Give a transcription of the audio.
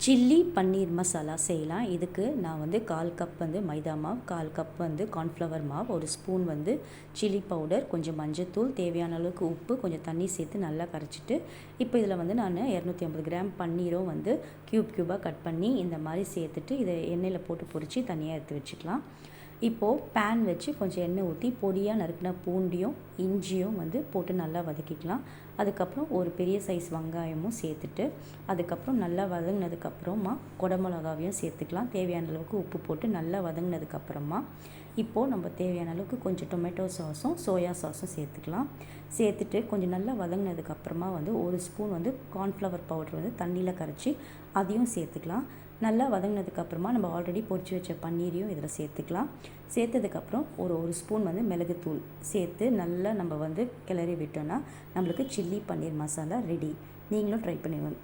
Chilli paneer masala செய்யலாம். இதுக்கு நான் வந்து 1/4 கப் வந்து மைதா மாவு, 1/4 கப் வந்து கார்ன்ஃப்ளவர் மாவு, 1 ஸ்பூன் வந்து சில்லி பவுடர், கொஞ்சம் மஞ்சத்தூள், தேவையான அளவுக்கு உப்பு, கொஞ்சம் தண்ணி சேர்த்து நல்லா கரைச்சிட்டு, இப்போ இதில் வந்து நான் 250 கிராம் பன்னீரும் வந்து க்யூபாக கட் பண்ணி இந்த மாதிரி சேர்த்துட்டு இதை எண்ணெயில் போட்டு பொரித்து தனியாக எடுத்து வச்சுக்கலாம். இப்போது பேன் வச்சு கொஞ்சம் எண்ணெய் ஊற்றி பொடியாக நறுக்கின பூண்டியும் இஞ்சியும் வந்து போட்டு நல்லா வதக்கிக்கலாம். அதுக்கப்புறம் ஒரு பெரிய சைஸ் வெங்காயமும் சேர்த்துட்டு அதுக்கப்புறம் நல்லா வதங்கினதுக்கப்புறமா குடமிளகாவையும் சேர்த்துக்கலாம். தேவையான அளவுக்கு உப்பு போட்டு நல்லா வதங்கினதுக்கப்புறமா இப்போது நம்ம தேவையான அளவுக்கு கொஞ்சம் டொமேட்டோ சாஸும் சோயா சாஸும் சேர்த்துக்கலாம். சேர்த்துட்டு கொஞ்சம் நல்லா வதங்கினதுக்கப்புறமா வந்து 1 ஸ்பூன் வந்து கார்ன்ஃப்ளவர் பவுடர் வந்து தண்ணியில் கரைச்சி அதையும் சேர்த்துக்கலாம். நல்லா வதங்கினதுக்கப்புறமா நம்ம ஆல்ரெடி பொரிச்சு வச்ச பன்னீரையும் இதில் சேர்த்துக்கலாம். சேர்த்ததுக்கப்புறம் ஒரு ஸ்பூன் வந்து மிளகுத்தூள் சேர்த்து நல்லா நம்ம வந்து கிளறி விட்டோன்னா நம்மளுக்கு சில்லி பன்னீர் மசாலா ரெடி. நீங்களும் ட்ரை பண்ணுங்கள்.